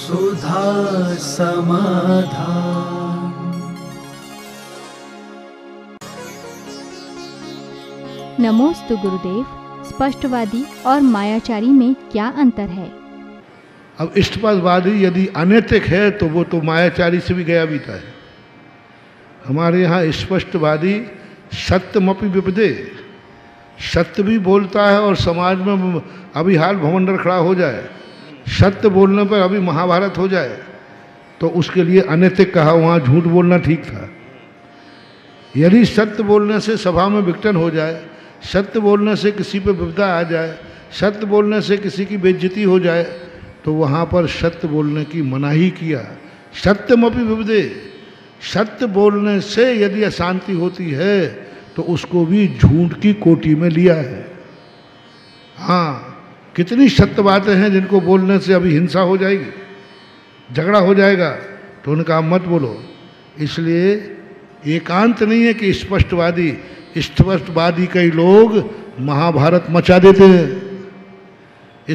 सुधा समाधान। नमोस्तु गुरुदेव। स्पष्टवादी और मायाचारी में क्या अंतर है? अब इष्टवादी यदि अनैतिक है तो वो तो मायाचारी से भी गया बीता है। हमारे यहाँ स्पष्टवादी सत्यमपि विपदे, सत्य भी बोलता है और समाज में अभी हाल भवंडर खड़ा हो जाए, सत्य बोलने पर अभी महाभारत हो जाए तो उसके लिए अनैतिक कहा, वहाँ झूठ बोलना ठीक था। यदि सत्य बोलने से सभा में विघटन हो जाए, सत्य बोलने से किसी पर विपदा आ जाए, सत्य बोलने से किसी की बेइज्जती हो जाए तो वहाँ पर सत्य बोलने की मनाही किया। सत्यमपि विपदे, सत्य बोलने से यदि अशांति होती है तो उसको भी झूठ की कोटि में लिया है। हाँ, कितनी सत्य बातें हैं जिनको बोलने से अभी हिंसा हो जाएगी, झगड़ा हो जाएगा, तो उनका मत बोलो। इसलिए एकांत नहीं है कि स्पष्टवादी कई लोग महाभारत मचा देते हैं।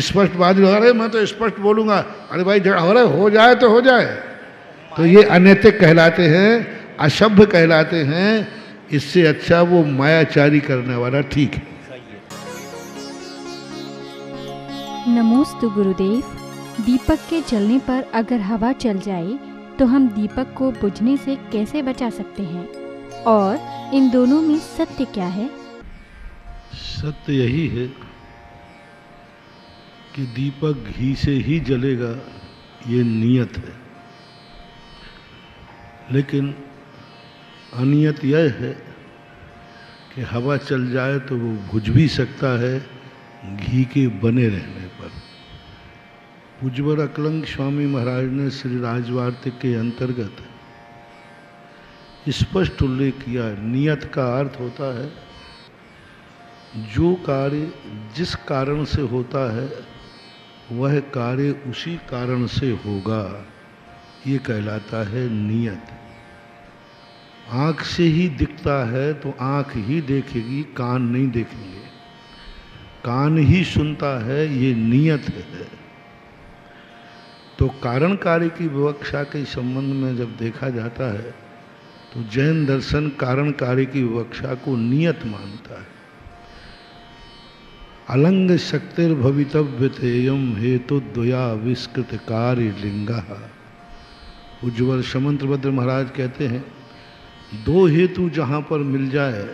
स्पष्टवादी अरे मैं तो स्पष्ट बोलूँगा, अरे भाई अरे हो जाए तो हो जाए, तो ये अनैतिक कहलाते हैं, असभ्य कहलाते हैं। इससे अच्छा वो मायाचारी करने वाला ठीक है। नमोस्तु गुरुदेव। दीपक के जलने पर अगर हवा चल जाए तो हम दीपक को बुझने से कैसे बचा सकते हैं, और इन दोनों में सत्य क्या है? सत्य यही है कि दीपक घी से ही जलेगा, ये नियत है। लेकिन अनियत यह है कि हवा चल जाए तो वो बुझ भी सकता है घी के बने रहने पर। पूज्यवर अकलंग स्वामी महाराज ने श्री राजवार्तिक के अंतर्गत स्पष्ट उल्लेख किया। नियत का अर्थ होता है जो कार्य जिस कारण से होता है वह कार्य उसी कारण से होगा, ये कहलाता है नियत। आँख से ही दिखता है तो आँख ही देखेगी, कान नहीं देखेंगे। कान ही सुनता है, ये नियत है। तो कारण कार्य की विवक्षा के संबंध में जब देखा जाता है तो जैन दर्शन कारण कार्य की विवक्षा को नियत मानता है। अलंग शक्तिर्भवितव्यतेयम हेतु द्वयाविष्कृत कार्य लिंगा। उज्ज्वल समंत्रभद्र महाराज कहते हैं दो हेतु जहाँ पर मिल जाए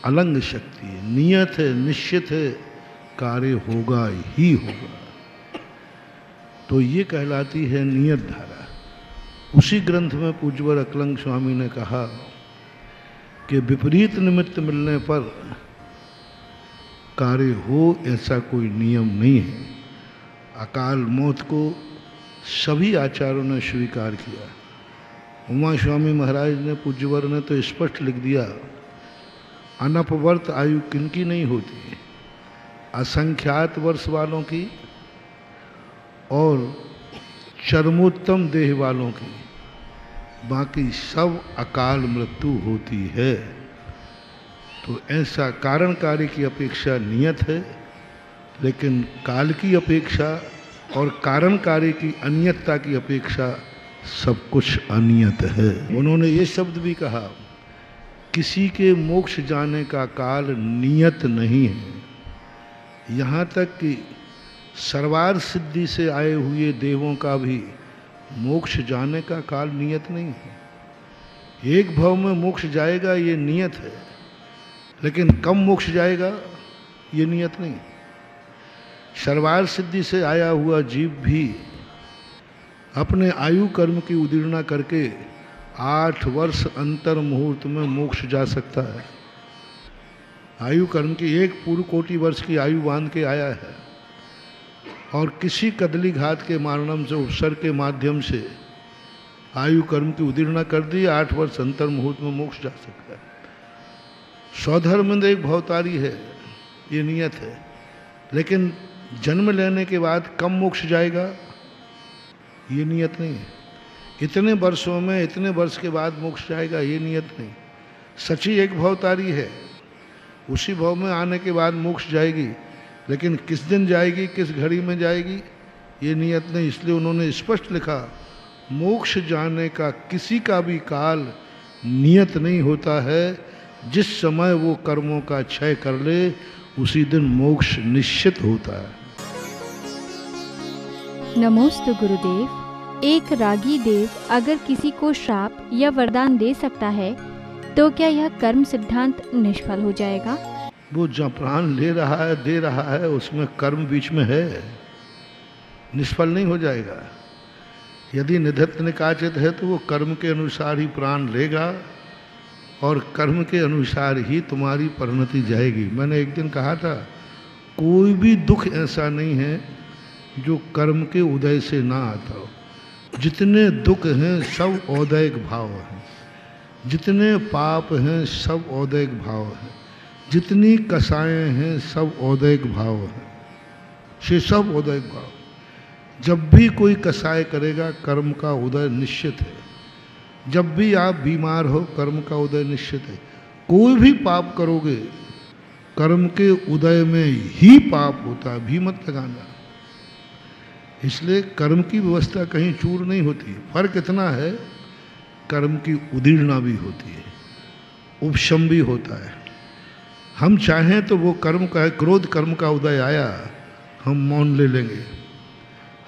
अलंग शक्ति है, नियत है, निश्चित है, कार्य होगा ही होगा, तो ये कहलाती है नियत धारा। उसी ग्रंथ में पूज्यवर अकलंग स्वामी ने कहा कि विपरीत निमित्त मिलने पर कार्य हो ऐसा कोई नियम नहीं है। अकाल मौत को सभी आचार्यों ने स्वीकार किया। उमा स्वामी महाराज ने पूज्यवर ने तो स्पष्ट लिख दिया, अनपवर्त आयु किनकी नहीं होती, असंख्यात वर्ष वालों की और चरमोत्तम देह वालों की, बाकी सब अकाल मृत्यु होती है। तो ऐसा कारण कार्य की अपेक्षा नियत है, लेकिन काल की अपेक्षा और कारण कार्य की अनियतता की अपेक्षा सब कुछ अनियत है। उन्होंने ये शब्द भी कहा, किसी के मोक्ष जाने का काल नियत नहीं है। यहाँ तक कि सर्वार सिद्धि से आए हुए देवों का भी मोक्ष जाने का काल नियत नहीं है। एक भव में मोक्ष जाएगा ये नियत है, लेकिन कम मोक्ष जाएगा ये नियत नहीं। सर्वार सिद्धि से आया हुआ जीव भी अपने आयु कर्म की उदीर्णा करके 8 वर्ष अंतर मुहूर्त में मोक्ष जा सकता है। आयु कर्म की एक पूर्व कोटि वर्ष की आयु बांध के आया है और किसी कदली घात के मारणम से उपसर्ग के माध्यम से आयु कर्म की उदीर्णा कर दी, 8 वर्ष अंतर मुहूर्त में मोक्ष जा सकता है। स्वधर्मेंद एक भवतारी है, ये नियत है, लेकिन जन्म लेने के बाद कम मोक्ष जाएगा ये नियत नहीं है। इतने वर्षों में इतने वर्ष के बाद मोक्ष जाएगा ये नियत नहीं। सची एक भवतारी है, उसी भव में आने के बाद मोक्ष जाएगी, लेकिन किस दिन जाएगी, किस घड़ी में जाएगी ये नियत नहीं, इसलिए उन्होंने स्पष्ट लिखा, मोक्ष जाने का किसी का भी काल नियत नहीं होता है। जिस समय वो कर्मों का क्षय कर ले उसी दिन मोक्ष निश्चित होता है। नमोस्तु गुरुदेव। एक रागी देव अगर किसी को श्राप या वरदान दे सकता है तो क्या यह कर्म सिद्धांत निष्फल हो जाएगा? वो जहाँ प्राण ले रहा है, दे रहा है, उसमें कर्म बीच में है, निष्फल नहीं हो जाएगा। यदि निधत्त निकाचित है तो वो कर्म के अनुसार ही प्राण लेगा और कर्म के अनुसार ही तुम्हारी परिणति जाएगी। मैंने एक दिन कहा था, कोई भी दुख ऐसा नहीं है जो कर्म के उदय से ना आता हो। जितने दुख हैं सब औदैक भाव हैं, जितने पाप हैं सब औदैक भाव हैं, जितनी कसाएं हैं सब औदैक भाव हैं, से सब औदैक भाव। जब भी कोई कसाय करेगा कर्म का उदय निश्चित है। जब भी आप बीमार हो कर्म का उदय निश्चित है। कोई भी पाप करोगे कर्म के उदय में ही पाप होता है, भी मत लगाना। इसलिए कर्म की व्यवस्था कहीं चूर नहीं होती। फर्क इतना है, कर्म की उदीर्णा भी होती है, उपशम भी होता है। हम चाहें तो वो कर्म का, क्रोध कर्म का उदय आया, हम मौन ले लेंगे,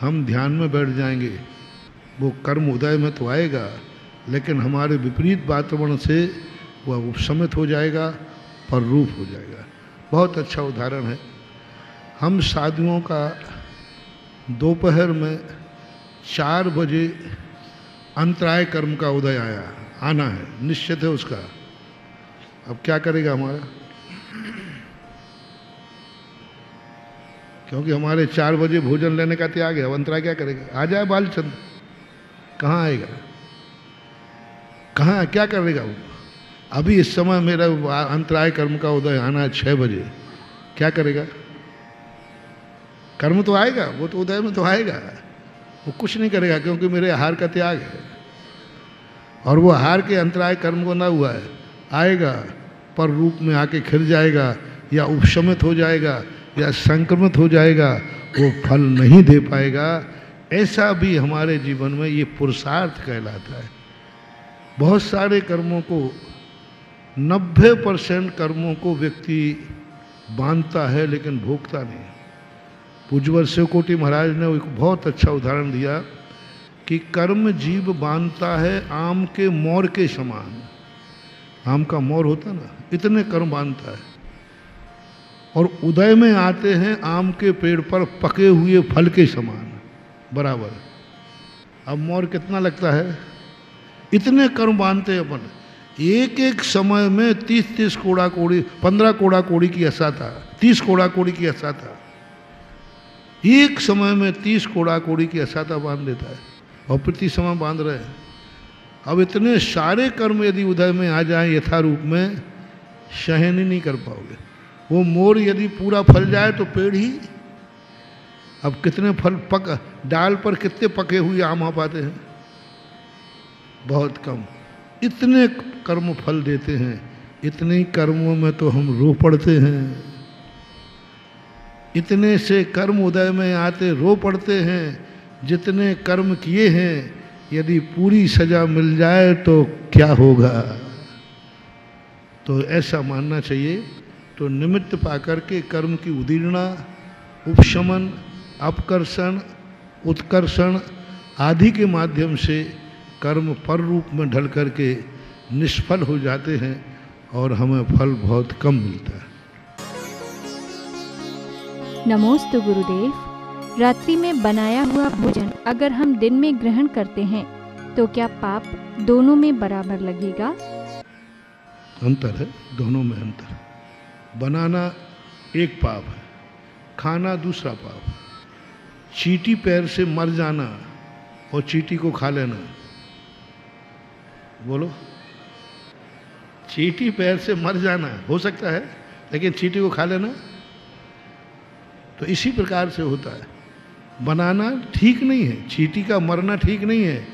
हम ध्यान में बैठ जाएंगे, वो कर्म उदय में तो आएगा लेकिन हमारे विपरीत वातावरण से वह उपशमित हो जाएगा, पररूप हो जाएगा। बहुत अच्छा उदाहरण है, हम साधुओं का दोपहर में 4 बजे अंतराय कर्म का उदय आना है, निश्चित है उसका। अब क्या करेगा हमारा? क्योंकि हमारे 4 बजे भोजन लेने का त्याग है, अब अंतराय क्या करेगा? आ जाए बालचंद, कहाँ आएगा, कहाँ, क्या करेगा वो? अभी इस समय मेरा अंतराय कर्म का उदय आना है 6 बजे, क्या करेगा? कर्म तो आएगा, वो तो उदय में तो आएगा, वो कुछ नहीं करेगा क्योंकि मेरे आहार का त्याग है। और वो आहार के अंतराय कर्म को ना हुआ है, आएगा पर रूप में आके खिल जाएगा या उपशमित हो जाएगा या संक्रमित हो जाएगा, वो फल नहीं दे पाएगा। ऐसा भी हमारे जीवन में ये पुरुषार्थ कहलाता है। बहुत सारे कर्मों को, 90% कर्मों को व्यक्ति बांधता है लेकिन भोगता नहीं। पूज्यवर शिवकोटि महाराज ने एक बहुत अच्छा उदाहरण दिया कि कर्म जीव बांधता है आम के मोर के समान। आम का मोर होता ना, इतने कर्म बांधता है और उदय में आते हैं आम के पेड़ पर पके हुए फल के समान बराबर। अब मोर कितना लगता है, इतने कर्म बांधते हैं अपन। एक एक समय में 30-30 कोड़ा कोड़ी, 15 कोड़ा कोड़ी की ऐसा था, 30 कोड़ा कोड़ी की ऐसा था। एक समय में 30 कोड़ा कोड़ी की असाता बांध देता है और प्रति समय बांध रहे हैं। अब इतने सारे कर्म यदि उदय में आ जाएं यथारूप में, सहन ही नहीं कर पाओगे। वो मोर यदि पूरा फल जाए तो पेड़ ही, अब कितने फल पक, डाल पर कितने पके हुए आम आ पाते हैं? बहुत कम। इतने कर्म फल देते हैं, इतने कर्मों में तो हम रो पड़ते हैं। इतने से कर्म उदय में आते रो पड़ते हैं। जितने कर्म किए हैं यदि पूरी सजा मिल जाए तो क्या होगा? तो ऐसा मानना चाहिए। तो निमित्त पाकर के कर्म की उदीर्णा, उपशमन, अपकर्षण, उत्कर्षण आदि के माध्यम से कर्म पर रूप में ढल करके निष्फल हो जाते हैं और हमें फल बहुत कम मिलता है। नमोस्तु गुरुदेव। रात्रि में बनाया हुआ भोजन अगर हम दिन में ग्रहण करते हैं तो क्या पाप दोनों में बराबर लगेगा? अंतर है, दोनों में अंतर है। बनाना एक पाप है, खाना दूसरा पाप है। चींटी पैर से मर जाना और चींटी को खा लेना, बोलो, चींटी पैर से मर जाना हो सकता है लेकिन चींटी को खा लेना, तो इसी प्रकार से होता है। बनाना ठीक नहीं है, चींटी का मरना ठीक नहीं है,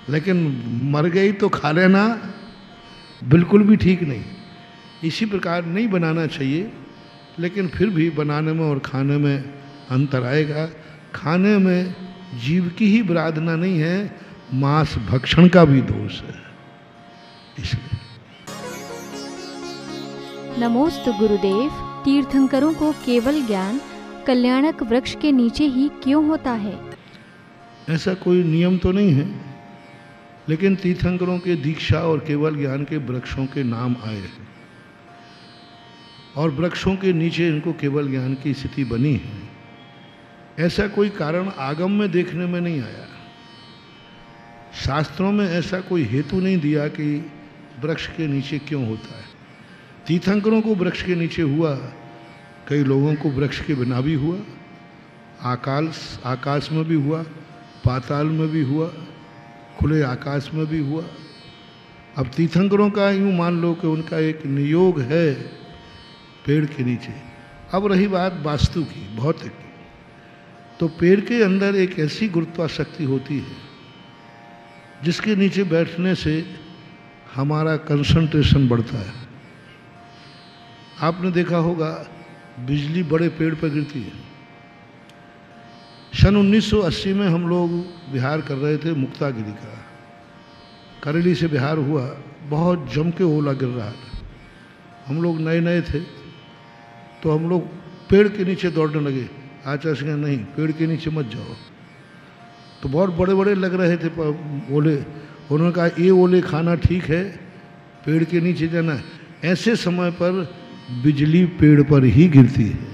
लेकिन मर गई तो खा लेना बिल्कुल भी ठीक नहीं। इसी प्रकार नहीं बनाना चाहिए, लेकिन फिर भी बनाने में और खाने में अंतर आएगा। खाने में जीव की ही आराधना नहीं है, मांस भक्षण का भी दोष है। इसलिए नमोस्तु गुरुदेव। तीर्थंकरों को केवल ज्ञान कल्याणक वृक्ष के नीचे ही क्यों होता है? ऐसा कोई नियम तो नहीं है, लेकिन तीर्थंकरों के दीक्षा और केवल ज्ञान के वृक्षों के नाम आए हैं और वृक्षों के नीचे इनको केवल ज्ञान की स्थिति बनी है। ऐसा कोई कारण आगम में देखने में नहीं आया। शास्त्रों में ऐसा कोई हेतु नहीं दिया कि वृक्ष के नीचे क्यों होता है। तीर्थंकरों को वृक्ष के नीचे हुआ, कई लोगों को वृक्ष के बिना भी हुआ, आकाश में भी हुआ, पाताल में भी हुआ, खुले आकाश में भी हुआ। अब तीर्थंकरों का यूँ मान लो कि उनका एक नियोग है पेड़ के नीचे। अब रही बात वास्तु की, भौतिक की, तो पेड़ के अंदर एक ऐसी गुरुत्वाशक्ति होती है जिसके नीचे बैठने से हमारा कंसंट्रेशन बढ़ता है। आपने देखा होगा बिजली बड़े पेड़ पर गिरती है। सन 1980 में हम लोग बिहार कर रहे थे मुक्तागिरी का, करेली से बिहार हुआ, बहुत जम के ओला गिर रहा था। हम लोग नए नए थे तो हम लोग पेड़ के नीचे दौड़ने लगे। आचार्य सिंह नहीं, पेड़ के नीचे मत जाओ। तो बहुत बड़े बड़े लग रहे थे ओले। उन्होंने कहा ये ओले खाना ठीक है, पेड़ के नीचे जाना है। ऐसे समय पर बिजली पेड़ पर ही गिरती है।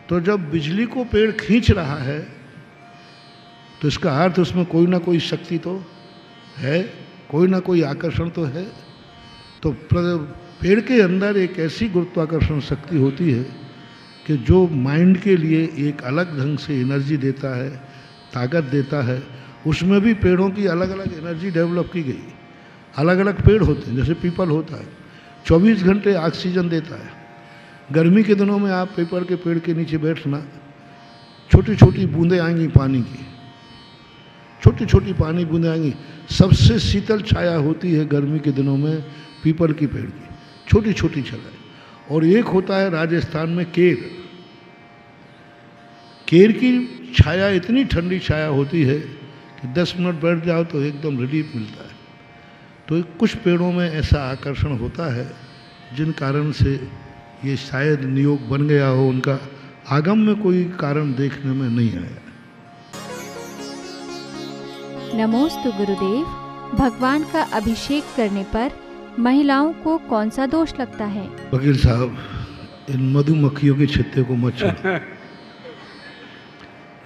तो जब बिजली को पेड़ खींच रहा है तो इसका अर्थ उसमें कोई ना कोई शक्ति तो है, कोई ना कोई आकर्षण तो है। तो पेड़ के अंदर एक ऐसी गुरुत्वाकर्षण शक्ति होती है कि जो माइंड के लिए एक अलग ढंग से एनर्जी देता है, ताकत देता है। उसमें भी पेड़ों की अलग अलग एनर्जी डेवलप की गई। अलग अलग पेड़ होते हैं, जैसे पीपल होता है 24 घंटे ऑक्सीजन देता है। गर्मी के दिनों में आप पीपल के पेड़ के नीचे बैठना, छोटी छोटी बूंदें आएंगी पानी की, छोटी छोटी पानी बूंदें आएंगी। सबसे शीतल छाया होती है गर्मी के दिनों में पीपल की पेड़ की, छोटी छोटी छाया। और एक होता है राजस्थान में केर। केर की छाया इतनी ठंडी छाया होती है कि 10 मिनट बैठ जाओ तो एकदम रिलीफ मिलता है। तो कुछ पेड़ों में ऐसा आकर्षण होता है जिन कारण से ये शायद नियोग बन गया हो। उनका आगम में कोई कारण देखने में नहीं आया। नमोस्तु गुरुदेव। भगवान का अभिषेक करने पर महिलाओं को कौन सा दोष लगता है? वकील साहब, इन मधुमक्खियों के छित्ते को मत छोड़ो।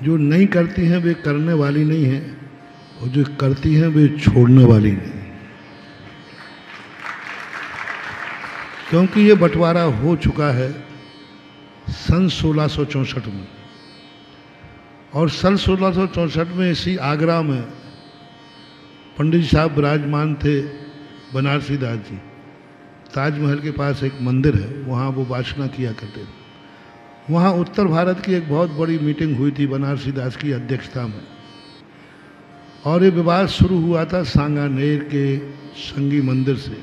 जो नहीं करती हैं वे करने वाली नहीं हैं, और जो करती हैं वे छोड़ने वाली नहीं। क्योंकि ये बंटवारा हो चुका है सन 1664 में, और सन 1664 में इसी आगरा में पंडित साहब विराजमान थे, बनारसी दास जी। ताजमहल के पास एक मंदिर है, वहाँ वो वासना किया करते थे। वहाँ उत्तर भारत की एक बहुत बड़ी मीटिंग हुई थी बनारसी दास की अध्यक्षता में, और ये विवाद शुरू हुआ था सांगानेर के संगी मंदिर से।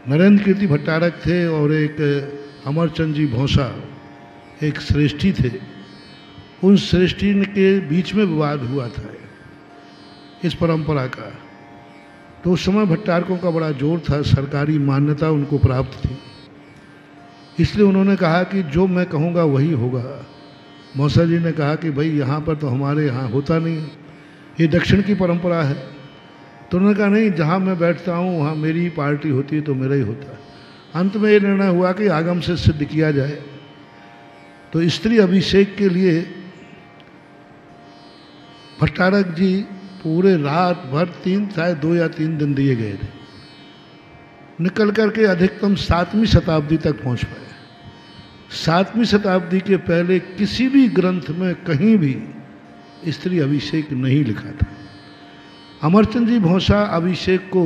नरेंद्र कीर्ति भट्टारक थे और एक अमरचंद जी भौसा एक श्रेष्ठी थे। उन श्रेष्ठी के बीच में विवाद हुआ था इस परंपरा का। तो उस समय भट्टारकों का बड़ा जोर था, सरकारी मान्यता उनको प्राप्त थी। इसलिए उन्होंने कहा कि जो मैं कहूँगा वही होगा। मौसा जी ने कहा कि भाई यहाँ पर तो हमारे यहाँ होता नहीं, ये दक्षिण की परंपरा है। तो उन्होंने कहा नहीं, जहाँ मैं बैठता हूँ वहाँ मेरी ही पार्टी होती है तो मेरा ही होता है। अंत में ये निर्णय हुआ कि आगम से सिद्ध किया जाए। तो स्त्री अभिषेक के लिए भट्टारक जी पूरे रात भर शायद 2 या 3 दिन दिए गए थे। निकल करके अधिकतम 7वीं शताब्दी तक पहुंच पाए। 7वीं शताब्दी के पहले किसी भी ग्रंथ में कहीं भी स्त्री अभिषेक नहीं लिखा था। अमरचंद जी भौसा अभिषेक को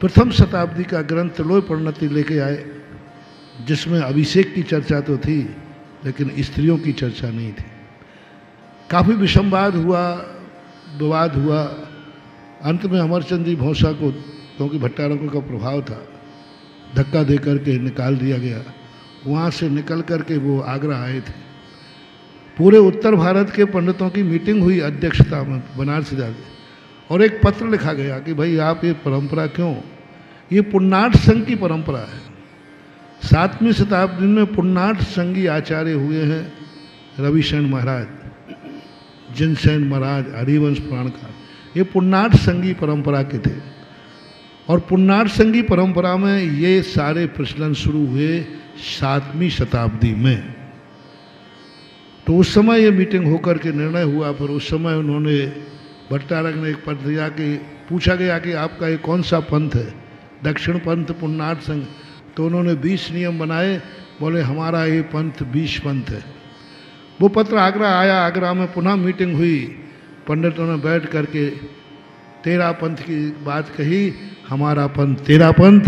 प्रथम शताब्दी का ग्रंथ लोय परिणति लेके आए, जिसमें अभिषेक की चर्चा तो थी लेकिन स्त्रियों की चर्चा नहीं थी। काफ़ी विषमवाद हुआ, विवाद हुआ। अंत में अमरचंद जी भौसा को, क्योंकि भट्टारकों का प्रभाव था, धक्का दे करके निकाल दिया गया। वहाँ से निकल करके वो आगरा आए थे। पूरे उत्तर भारत के पंडितों की मीटिंग हुई अध्यक्षता में बनारस जाके, और एक पत्र लिखा गया कि भाई आप ये परंपरा क्यों, ये पुण्यार्थ संघ की परंपरा है। 7वीं शताब्दी में पुण्यार्थ संघी आचार्य हुए हैं रविशरण महाराज, जिनसेन महाराज, हरिवंश पुराणकार, ये पुण्यार्थ संघी परंपरा के थे। और पुण्यार्थ संघी परंपरा में ये सारे प्रचलन शुरू हुए 7वीं शताब्दी में। तो उस समय ये मीटिंग होकर के निर्णय हुआ। फिर उस समय उन्होंने भट्टारक ने एक पत्र दिया कि पूछा गया कि आपका ये कौन सा पंथ है, दक्षिण पंथ, पुण्यार्थ संघ। तो उन्होंने 20 नियम बनाए, बोले हमारा ये पंथ 20 पंथ है। वो पत्र आगरा आया, आगरा में पुनः मीटिंग हुई, पंडितों ने बैठ करके 13 पंथ की बात कही, हमारा पंथ 13 पंथ।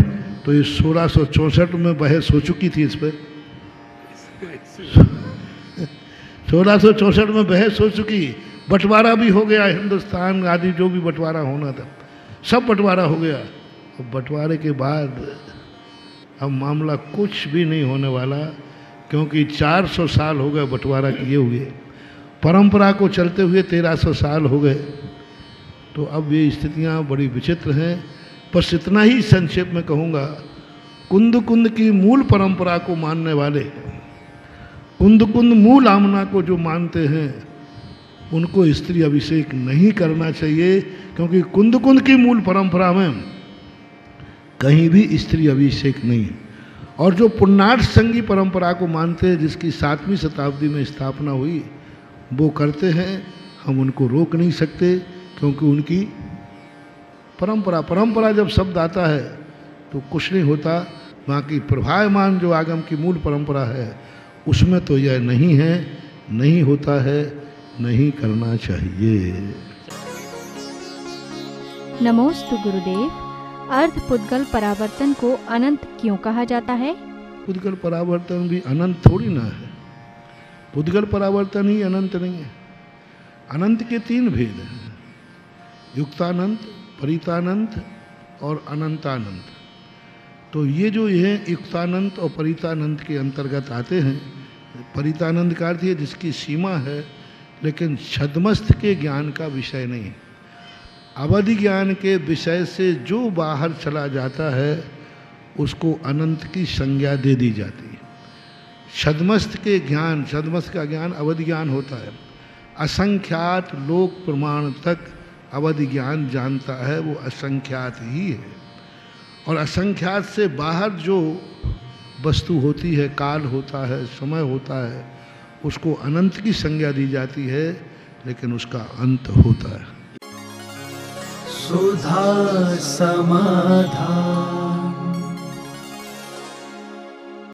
तो ये 1664 में बहस हो चुकी थी इस पर, 1664 में बहस हो चुकी, बंटवारा भी हो गया, हिंदुस्तान आदि जो भी बंटवारा होना था सब बंटवारा हो गया। और बंटवारे के बाद अब मामला कुछ भी नहीं होने वाला, क्योंकि 400 साल हो गए बंटवारा किए हुए, परंपरा को चलते हुए 1300 साल हो गए। तो अब ये स्थितियाँ बड़ी विचित्र हैं। बस इतना ही संक्षेप में कहूँगा, कुंद कुंद की मूल परंपरा को मानने वाले, कुंद कुंद मूल आमना को जो मानते हैं, उनको स्त्री अभिषेक नहीं करना चाहिए, क्योंकि कुंद कुंद की मूल परंपरा में कहीं भी स्त्री अभिषेक नहीं है। और जो पुण्यार्थ संघी परंपरा को मानते हैं, जिसकी 7वीं शताब्दी में स्थापना हुई, वो करते हैं, हम उनको रोक नहीं सकते, क्योंकि उनकी परंपरा जब शब्द आता है तो कुछ नहीं होता। बाकी प्रभायमान जो आगम की मूल परंपरा है, उसमें तो यह नहीं है, नहीं होता है, नहीं करना चाहिए। नमोस्तु गुरुदेव। अर्ध पुद्गल परावर्तन को अनंत क्यों कहा जाता है? पुद्गल परावर्तन भी अनंत थोड़ी ना है, पुद्गल परावर्तन ही अनंत नहीं है। अनंत के 3 भेद हैं, युक्तानंत, परितानंत और अनंतानंत। तो ये जो है युक्तानंत और परितानंत के अंतर्गत आते हैं। परितानंद का अर्थ है जिसकी सीमा है, लेकिन छद्मस्थ के ज्ञान का विषय नहीं है। अवधि ज्ञान के विषय से जो बाहर चला जाता है, उसको अनंत की संज्ञा दे दी जाती है। छद्मस्थ के ज्ञान, छद्मस्थ का ज्ञान अवधि ज्ञान होता है। असंख्यात लोक प्रमाण तक अवधि ज्ञान जानता है, वो असंख्यात ही है। और असंख्यात से बाहर जो वस्तु होती है, काल होता है, समय होता है, उसको अनंत की संज्ञा दी जाती है, लेकिन उसका अंत होता है। सुधा समाधान।